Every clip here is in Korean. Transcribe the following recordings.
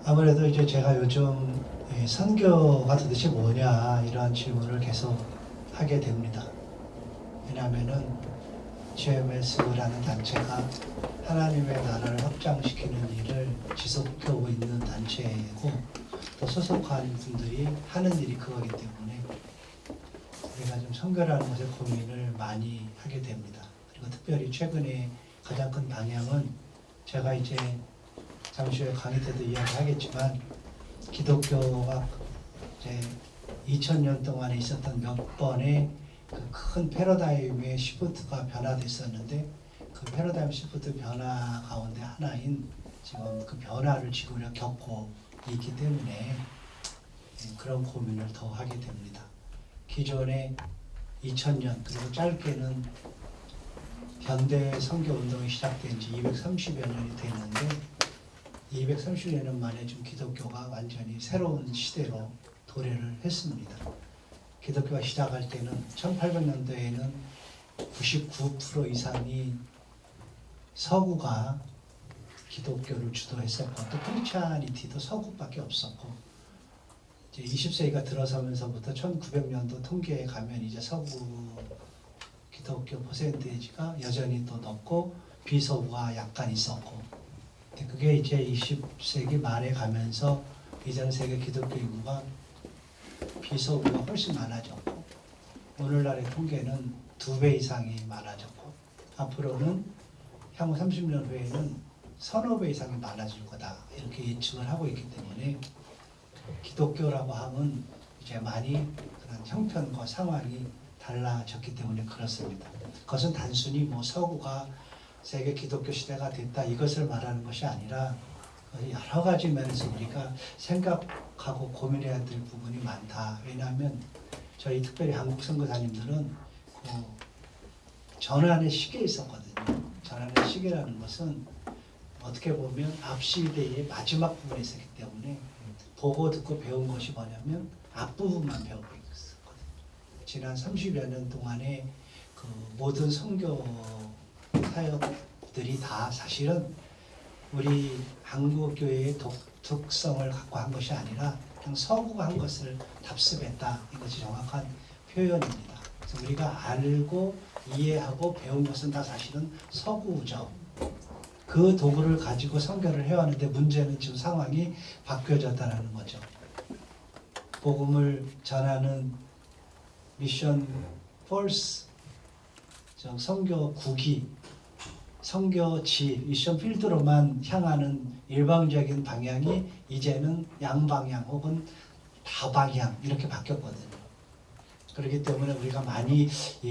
아무래도 이제 제가 요즘 선교가 도대체 뭐냐 이런 질문을 계속 하게 됩니다. 왜냐하면은 GMS라는 단체가 하나님의 나라를 확장시키는 일을 지속하고 있는 단체이고 또 소속한 분들이 하는 일이 그거기 때문에 우리가 좀 선교라는 것에 고민을 많이 하게 됩니다. 그리고 특별히 최근에 가장 큰 방향은 제가 이제 잠시 후에 강의 때도 이야기하겠지만 기독교가 이제 2000년 동안에 있었던 몇 번의 그 큰 패러다임의 시프트가 변화됐었는데 그 패러다임 시프트 변화 가운데 하나인 지금 그 변화를 지금 우리가 겪고 있기 때문에 그런 고민을 더 하게 됩니다. 기존에 2000년 그리고 짧게는 현대 선교 운동이 시작된 지 230여 년이 됐는데 230여 년 만에 좀 기독교가 완전히 새로운 시대로 도래를 했습니다. 기독교가 시작할 때는 1800년도에는 99% 이상이 서구가 기독교를 주도했었고 또 크리스찬이티도 서구밖에 없었고 이제 20세기가 들어서면서부터 1900년도 통계에 가면 이제 서구 기독교 퍼센테이지가 여전히 또 높고 비서구가 약간 있었고 그게 이제 20세기 말에 가면서 이전 세계 기독교 인구가 비서구가 훨씬 많아졌고 오늘날의 통계는 2배 이상이 많아졌고 앞으로는 향후 30년 후에는 서너 배 이상이 많아질 거다 이렇게 예측을 하고 있기 때문에 기독교라고 하면 이제 많이 그런 형편과 상황이 달라졌기 때문에 그렇습니다. 그것은 단순히 뭐 서구가 세계 기독교 시대가 됐다 이것을 말하는 것이 아니라 여러 가지 면에서 우리가 생각하고 고민해야 될 부분이 많다. 왜냐하면 저희 특별히 한국 선교사님들은 그 전환의 시기에 있었거든요. 전환의 시기라는 것은 어떻게 보면 앞시대의 마지막 부분에 있었기 때문에 보고 듣고 배운 것이 뭐냐면 앞부분만 배우고 있었거든요. 지난 30여 년 동안에 그 모든 선교 사역들이 다 사실은 우리 한국교회의 독특성을 갖고 한 것이 아니라 그냥 서구가 한 것을 답습했다. 이것이 정확한 표현입니다. 그래서 우리가 알고 이해하고 배운 것은 다 사실은 서구죠. 그 도구를 가지고 선교를 해왔는데 문제는 지금 상황이 바뀌어졌다는 거죠. 복음을 전하는 미션 폴스, 선교국이 선교지, 미션 필드로만 향하는 일방적인 방향이 이제는 양방향 혹은 다방향 이렇게 바뀌었거든요. 그렇기 때문에 우리가 많이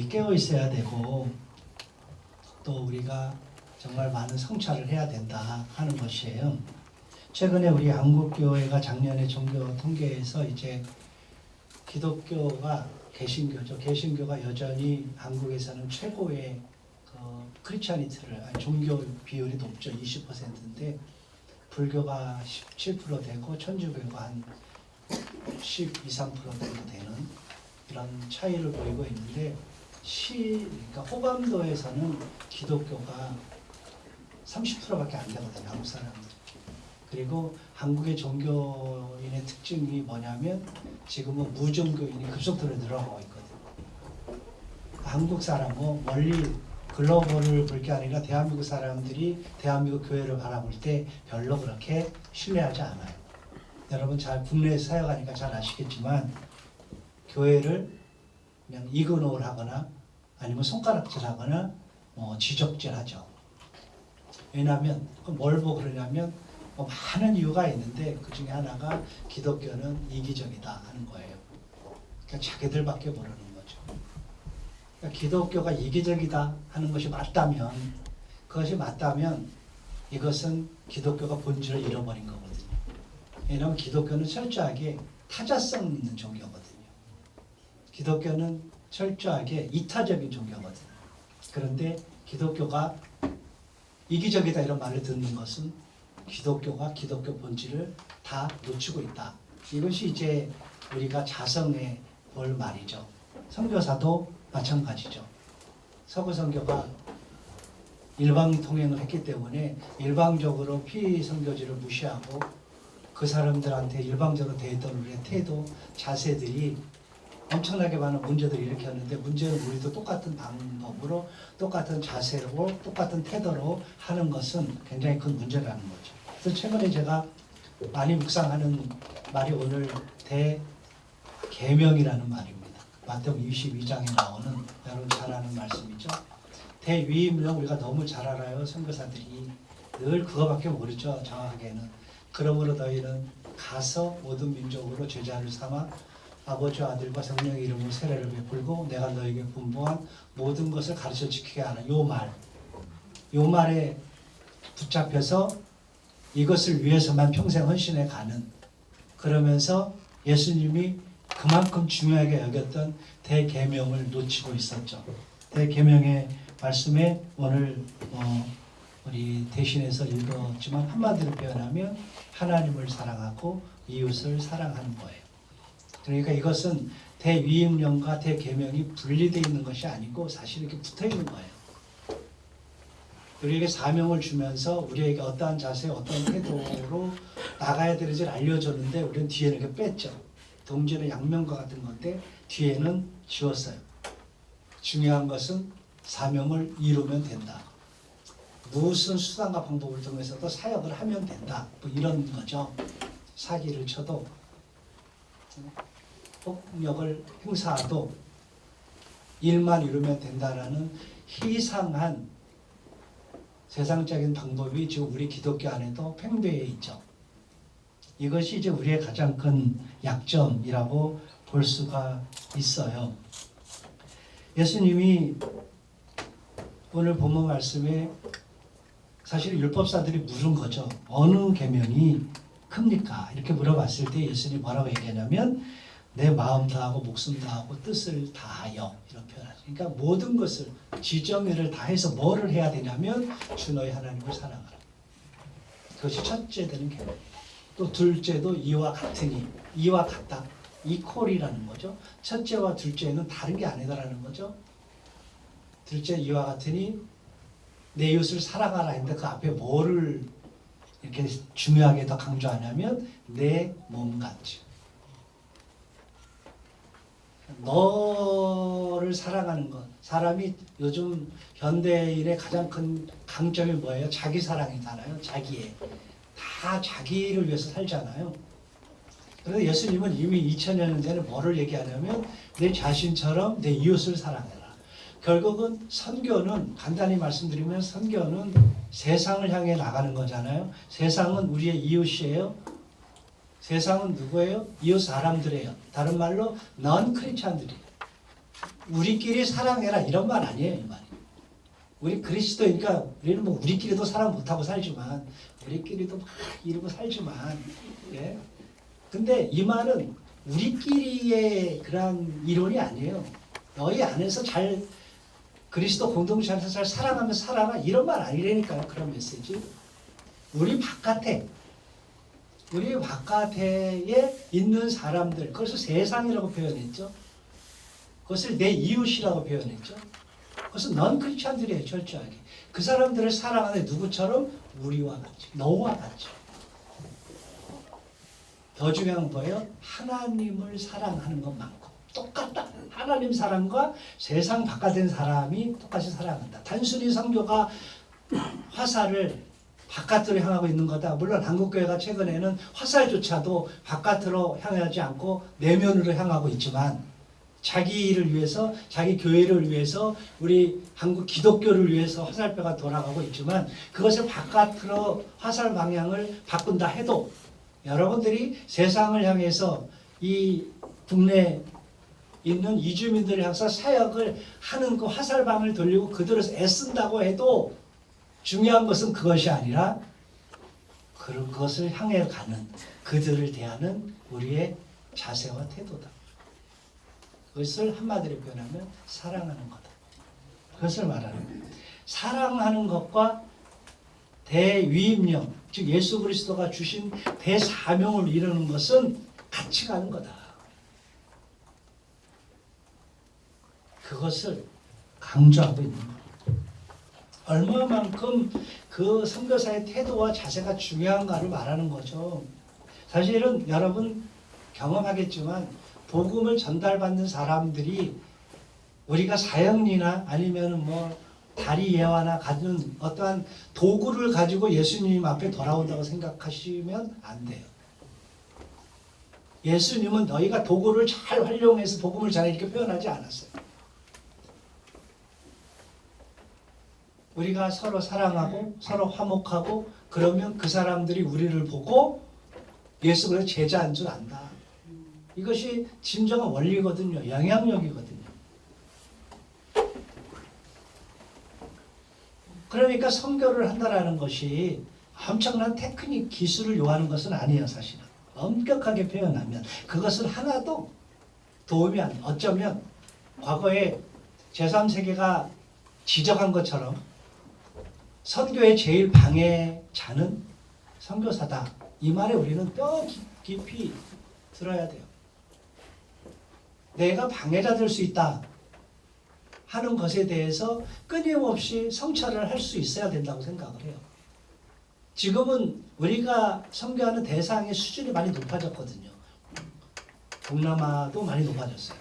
깨어 있어야 되고 또 우리가 정말 많은 성찰을 해야 된다 하는 것이에요. 최근에 우리 한국교회가 작년에 종교 통계에서 이제 기독교가 개신교죠. 개신교가 여전히 한국에서는 최고의 크리스찬이티를 종교 비율이 높죠. 20%인데 불교가 17% 되고 천주교가 한 12, 13% 정도 되는 이런 차이를 보이고 있는데 그러니까 호감도에서는 기독교가 30%밖에 안 되거든요. 한국 사람들. 그리고 한국의 종교인의 특징이 뭐냐면 지금은 무종교인이 급속도로 늘어나고 있거든요. 한국 사람은 멀리 글로벌을 볼 게 아니라 대한민국 사람들이 대한민국 교회를 바라볼 때 별로 그렇게 신뢰하지 않아요. 여러분 잘 국내에서 사역하니까 잘 아시겠지만 교회를 그냥 이그노를 하거나 아니면 손가락질하거나 지적질하죠. 왜냐하면 뭘 보고 그러냐면 많은 이유가 있는데 그 중에 하나가 기독교는 이기적이다 하는 거예요. 그러니까 자기들밖에 모르는 거죠. 그러니까 기독교가 이기적이다 하는 것이 맞다면 그것이 맞다면 이것은 기독교가 본질을 잃어버린 거거든요. 왜냐하면 기독교는 철저하게 타자성 있는 종교거든요. 기독교는 철저하게 이타적인 종교거든요. 그런데 기독교가 이기적이다 이런 말을 듣는 것은 기독교가 기독교 본질을 다 놓치고 있다. 이것이 이제 우리가 자성해 볼 말이죠. 선교사도 마찬가지죠. 서구 선교가 일방 통행을 했기 때문에 일방적으로 피선교지를 무시하고 그 사람들한테 일방적으로 대했던 우리의 태도, 자세들이 엄청나게 많은 문제들을 일으켰는데, 문제는 우리도 똑같은 방법으로 똑같은 자세로 똑같은 태도로 하는 것은 굉장히 큰 문제라는 거죠. 그래서 최근에 제가 많이 묵상하는 말이 오늘 대계명이라는 말입니다. 마태복음 22장에 나오는 여러분 잘 아는 말씀이죠. 대위임령 우리가 너무 잘 알아요. 선교사들이 늘 그거밖에 모르죠. 정확하게는. 그러므로 너희는 가서 모든 민족으로 제자를 삼아 아버지와 아들과 성령의 이름으로 세례를 베풀고 내가 너에게 분부한 모든 것을 가르쳐 지키게 하라. 요 말에 붙잡혀서 이것을 위해서만 평생 헌신해 가는, 그러면서 예수님이 그만큼 중요하게 여겼던 대계명을 놓치고 있었죠. 대계명의 말씀에 오늘 우리 대신해서 읽었지만 한마디로 표현하면 하나님을 사랑하고 이웃을 사랑하는 거예요. 그러니까 이것은 대위임령과 대계명이 분리되어 있는 것이 아니고 사실 이렇게 붙어 있는 거예요. 우리에게 사명을 주면서 우리에게 어떠한 자세, 어떤 태도로 나가야 되는지를 알려줬는데 우리는 뒤에는 이렇게 뺐죠. 동전의 양면과 같은 건데 뒤에는 지웠어요. 중요한 것은 사명을 이루면 된다. 무슨 수단과 방법을 통해서도 사역을 하면 된다. 뭐 이런 거죠. 사기를 쳐도 폭력을 행사해도 일만 이루면 된다라는 희상한 세상적인 방법이 지금 우리 기독교 안에도 팽배해 있죠. 이것이 이제 우리의 가장 큰 약점이라고 볼 수가 있어요. 예수님이 오늘 본문 말씀에 사실 율법사들이 물은 거죠. 어느 계명이 큽니까? 이렇게 물어봤을 때 예수님이 뭐라고 얘기하냐면 내 마음 다하고 목숨 다하고 뜻을 다하여, 이런 표현하죠. 그러니까 모든 것을 지정의를 다해서 뭐를 해야 되냐면 주 너희 하나님을 사랑하라. 그것이 첫째 되는 계명. 또 둘째도 이와 같으니, 이와 같다. 이퀄이라는 거죠. 첫째와 둘째는 다른 게 아니다라는 거죠. 둘째 이와 같으니 내 이웃을 사랑하라 했는데 그 앞에 뭐를 이렇게 중요하게 더 강조하냐면 내 몸같이. 너를 사랑하는 것. 사람이 요즘 현대인의 가장 큰 강점이 뭐예요? 자기 사랑이잖아요. 자기애. 다 자기를 위해서 살잖아요. 그런데 예수님은 이미 2000년 전에 뭐를 얘기하냐면 내 자신처럼 내 이웃을 사랑해라. 결국은 선교는, 간단히 말씀드리면 선교는 세상을 향해 나가는 거잖아요. 세상은 우리의 이웃이에요. 세상은 누구예요? 이웃 사람들이에요. 다른 말로 넌 크리스찬들이에요. 우리끼리 사랑해라 이런 말 아니에요. 이 말이. 우리 그리스도니까 우리는 뭐 우리끼리도 사랑 못하고 살지만, 우리끼리도 막 이러고 살지만, 예. 근데 이 말은 우리끼리의 그런 이론이 아니에요. 너희 안에서 잘 그리스도 공동체 안에서 잘 사랑하면 살아라 이런 말 아니라니까요. 그런 메시지. 우리 바깥에 있는 사람들, 그것을 세상이라고 표현했죠. 그것을 내 이웃이라고 표현했죠. 그것은 넌 크리스찬들이에요. 철저하게. 그 사람들을 사랑하는 누구처럼? 우리와 같이, 너와 같이. 더 중요한 건 뭐예요? 하나님을 사랑하는 것만큼. 똑같다. 하나님 사랑과 세상 바깥에 사람이 똑같이 사랑한다. 단순히 선교가 화살을 바깥으로 향하고 있는 거다. 물론 한국교회가 최근에는 화살조차도 바깥으로 향하지 않고 내면으로 향하고 있지만, 자기 일을 위해서, 자기 교회를 위해서, 우리 한국 기독교를 위해서 화살표가 돌아가고 있지만, 그것을 바깥으로 화살 방향을 바꾼다 해도 여러분들이 세상을 향해서 이 국내 있는 이주민들을 향해서 사역을 하는 그 화살방을 돌리고 그들을 애쓴다고 해도 중요한 것은 그것이 아니라 그것을 향해 가는, 그들을 대하는 우리의 자세와 태도다. 그것을 한마디로 표현하면 사랑하는 거다. 그것을 말하는 거예요. 사랑하는 것과 대위임령, 즉 예수 그리스도가 주신 대사명을 이루는 것은 같이 가는 거다. 그것을 강조하고 있는 거예요. 얼마만큼 그 선교사의 태도와 자세가 중요한가를 말하는 거죠. 사실은 여러분 경험하겠지만 복음을 전달받는 사람들이 우리가 사형리나 아니면 뭐 다리 예화나 가진 어떠한 도구를 가지고 예수님 앞에 돌아온다고 생각하시면 안 돼요. 예수님은 너희가 도구를 잘 활용해서 복음을 잘 이렇게 표현하지 않았어요. 우리가 서로 사랑하고 서로 화목하고 그러면 그 사람들이 우리를 보고 예수 그리스도 제자인 줄 안다. 이것이 진정한 원리거든요. 영향력이거든요. 그러니까 선교를 한다라는 것이 엄청난 테크닉 기술을 요하는 것은 아니에요. 사실은 엄격하게 표현하면 그것은 하나도 도움이 안 돼요. 어쩌면 과거에 제3세계가 지적한 것처럼 선교의 제일 방해자는 선교사다. 이 말에 우리는 뼈 깊이 들어야 돼요. 내가 방해자 될 수 있다 하는 것에 대해서 끊임없이 성찰을 할 수 있어야 된다고 생각을 해요. 지금은 우리가 선교하는 대상의 수준이 많이 높아졌거든요. 동남아도 많이 높아졌어요.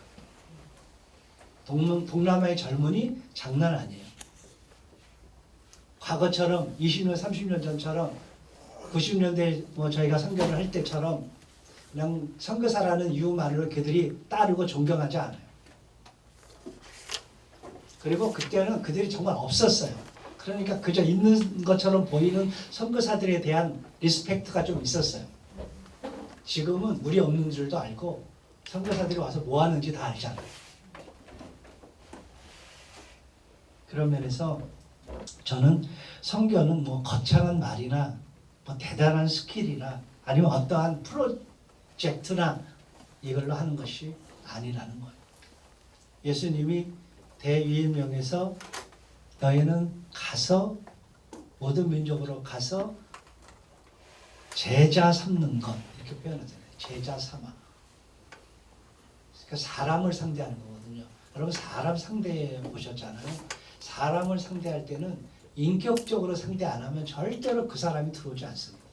동남아의 젊은이 장난 아니에요. 과거처럼 20년, 30년 전처럼 90년대 뭐 저희가 선교를 할 때처럼 그냥 선교사라는 이유만으로 그들이 따르고 존경하지 않아요. 그리고 그때는 그들이 정말 없었어요. 그러니까 그저 있는 것처럼 보이는 선교사들에 대한 리스펙트가 좀 있었어요. 지금은 우리 없는 줄도 알고 선교사들이 와서 뭐 하는지 다 알잖아요. 그런 면에서 저는 선교는 뭐 거창한 말이나 뭐 대단한 스킬이나 아니면 어떠한 프로젝트나 이걸로 하는 것이 아니라는 거예요. 예수님이 대위임령에서 너희는 가서 모든 민족으로 가서 제자 삼는 것 이렇게 표현하잖아요. 제자 삼아. 그러니까 사람을 상대하는 거거든요. 여러분 사람 상대해 보셨잖아요. 사람을 상대할 때는 인격적으로 상대 안 하면 절대로 그 사람이 들어오지 않습니다.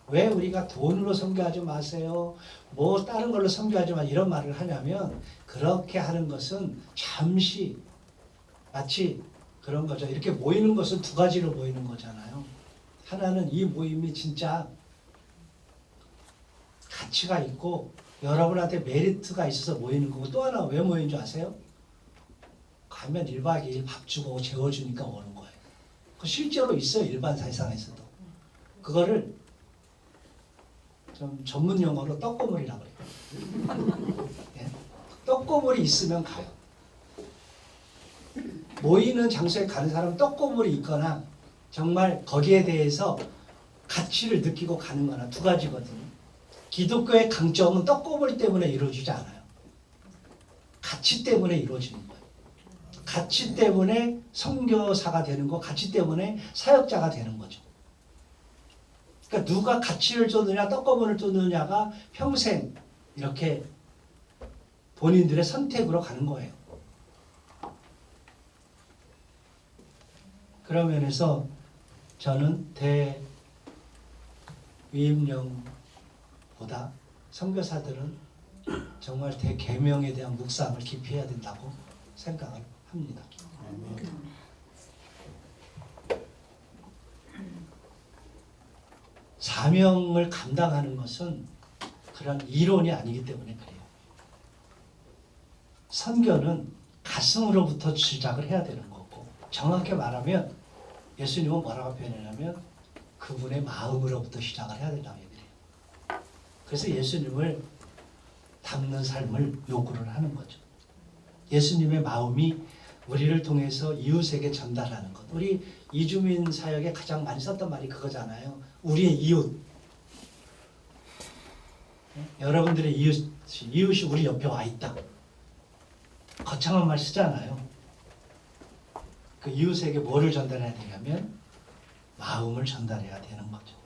왜 우리가 돈으로 선교하지 마세요. 뭐 다른 걸로 선교하지 마 이런 말을 하냐면 그렇게 하는 것은 잠시 마치 그런 거죠. 이렇게 모이는 것은 두 가지로 모이는 거잖아요. 하나는 이 모임이 진짜 가치가 있고 여러분한테 메리트가 있어서 모이는 거고 또 하나 왜 모이는 줄 아세요? 가면 1박 2일 밥 주고 재워주니까 오는 거예요. 그 실제로 있어요. 일반 세상에서도. 그거를 좀 전문 용어로 떡고물이라고 해요. 예? 떡고물이 있으면 가요. 모이는 장소에 가는 사람은 떡고물이 있거나 정말 거기에 대해서 가치를 느끼고 가는 거나 두 가지거든요. 기독교의 강점은 떡고물 때문에 이루어지지 않아요. 가치 때문에 이루어지는 거예요. 가치 때문에 선교사가 되는 거, 가치 때문에 사역자가 되는 거죠. 그러니까 누가 가치를 쫓느냐, 떡고물을 쫓느냐가 평생 이렇게 본인들의 선택으로 가는 거예요. 그런 면에서 저는 대위임령보다 선교사들은 정말 대계명에 대한 묵상을 깊이 해야 된다고 생각을 합니다. 사명을 감당하는 것은 그런 이론이 아니기 때문에 그래요. 선교는 가슴으로부터 시작을 해야 되는 거고 정확히 말하면 예수님은 뭐라고 표현하냐면 그분의 마음으로부터 시작을 해야 된다고 얘기해요. 그래서 예수님을 닮는 삶을 요구를 하는 거죠. 예수님의 마음이 우리를 통해서 이웃에게 전달하는 것. 우리 이주민 사역에 가장 많이 썼던 말이 그거잖아요. 우리의 이웃. 여러분들의 이웃이 우리 옆에 와 있다. 거창한 말 쓰잖아요. 그 이웃에게 뭐를 전달해야 되냐면 마음을 전달해야 되는 거죠.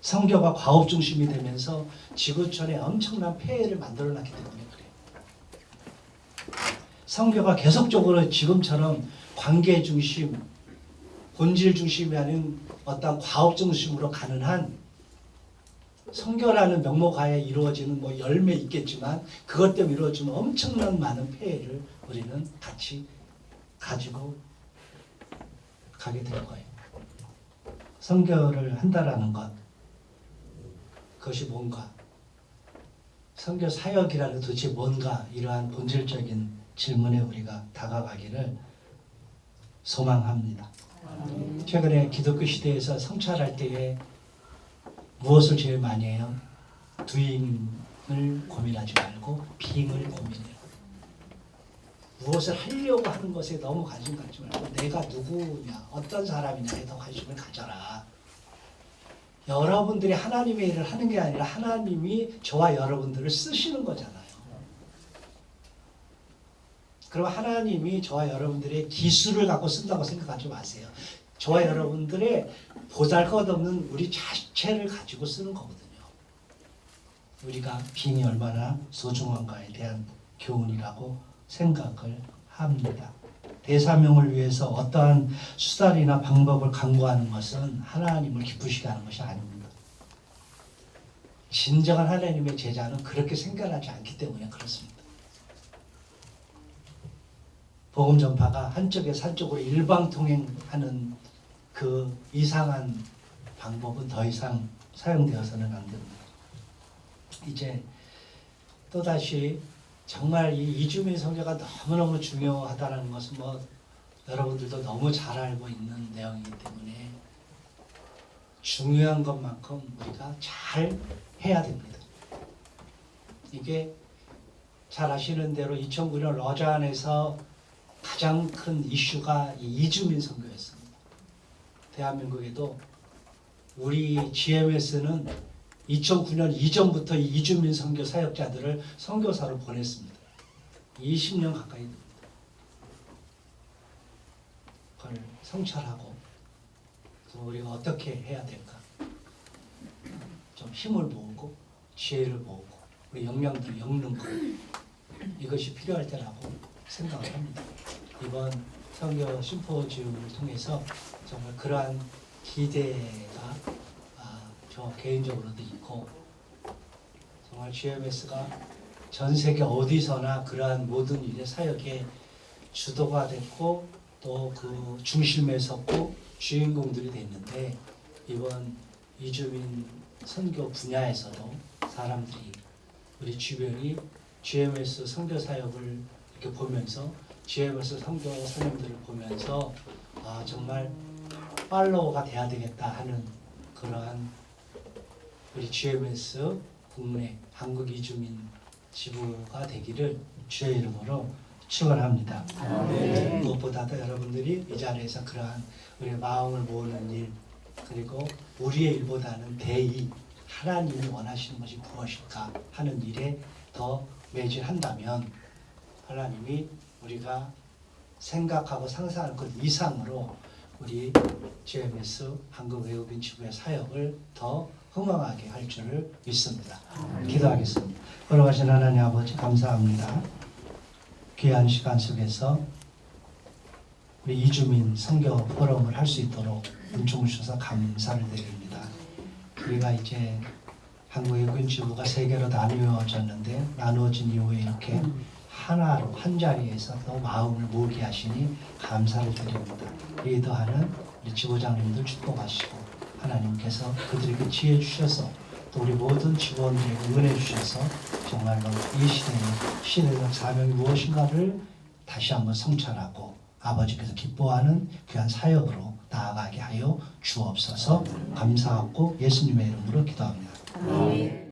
선교가 과업 중심이 되면서 지구촌에 엄청난 폐해를 만들어놨기 때문에 그래요. 선교가 계속적으로 지금처럼 관계 중심, 본질 중심이 아닌 어떤 과업 중심으로 가는 한 선교라는 명목하에 이루어지는 뭐 열매 있겠지만 그것 때문에 이루어지는 엄청난 많은 폐해를 우리는 같이 가지고 가게 될 거예요. 선교를 한다라는 것, 그것이 뭔가, 선교 사역이라는 게 도대체 뭔가, 이러한 본질적인 질문에 우리가 다가가기를 소망합니다. 최근에 기독교 시대에서 성찰할 때에 무엇을 제일 많이 해요? doing을 고민하지 말고 being을 고민해요. 무엇을 하려고 하는 것에 너무 관심 갖지 말고 내가 누구냐, 어떤 사람이냐에 더 관심을 가져라. 여러분들이 하나님의 일을 하는 게 아니라 하나님이 저와 여러분들을 쓰시는 거잖아요. 그럼 하나님이 저와 여러분들의 기술을 갖고 쓴다고 생각하지 마세요. 저와 여러분들의 보잘것없는 우리 자체를 가지고 쓰는 거거든요. 우리가 빙이 얼마나 소중한가에 대한 교훈이라고 생각을 합니다. 대사명을 위해서 어떠한 수단이나 방법을 강구하는 것은 하나님을 기쁘시게 하는 것이 아닙니다. 진정한 하나님의 제자는 그렇게 생각하지 않기 때문에 그렇습니다. 복음 전파가 한쪽에서 한쪽으로 일방통행하는 그 이상한 방법은 더 이상 사용되어서는 안 됩니다. 이제 또다시 정말 이 이주민 선교가 너무너무 중요하다는 것은 뭐 여러분들도 너무 잘 알고 있는 내용이기 때문에 중요한 것만큼 우리가 잘 해야 됩니다. 이게 잘 아시는 대로 2009년 러잔에서 가장 큰 이슈가 이 이주민 선교였습니다. 대한민국에도 우리 GMS는 2009년 이전부터 이 이주민 선교 사역자들을 선교사로 보냈습니다. 20년 가까이 됩니다. 그걸 성찰하고 그래서 우리가 어떻게 해야 될까? 좀 힘을 모으고 지혜를 모으고 우리 역량들 엮는 것, 이것이 필요할 때라고 생각을 합니다. 이번 선교 심포지움을 통해서 정말 그러한 기대가 저 개인적으로도 있고, 정말 GMS가 전 세계 어디서나 그러한 모든 일의 사역의 주도가 됐고 또 그 중심에 섰고 주인공들이 됐는데, 이번 이주민 선교 분야에서도 사람들이, 우리 주변이 GMS 선교 사역을 이렇게 보면서, GMS 선교 사님들을 보면서 정말 팔로워가 돼야 되겠다 하는 그러한 우리 GMS 국내 한국 이주민 지부가 되기를 주의 이름으로 축원합니다. 무엇보다도 여러분들이 이 자리에서 그러한 우리의 마음을 모으는 일, 그리고 우리의 일보다는 대의, 하나님이 원하시는 것이 무엇일까 하는 일에 더 매진한다면 하나님이 우리가 생각하고 상상하는 것 이상으로 우리 GMS 한국 외국인 지부의 사역을 더 흥왕하게 할 줄을 믿습니다. 기도하겠습니다. 걸어가신 하나님 아버지 감사합니다. 귀한 시간 속에서 우리 이주민 선교 포럼을 할 수 있도록 은총을 주셔서 감사를 드립니다. 우리가 이제 한국 외국인 지부가 세 개로 나누어졌는데, 나누어진 이후에 이렇게 하나로 한 자리에서 또 마음을 모으게 하시니 감사를 드립니다. 리더하는 우리 지부장님들 축복하시고 하나님께서 그들에게 지혜 주셔서 또 우리 모든 직원들에게 응원해 주셔서 정말로 이 시대의 사명이 무엇인가를 다시 한번 성찰하고 아버지께서 기뻐하는 귀한 사역으로 나아가게 하여 주옵소서. 감사하고 예수님의 이름으로 기도합니다.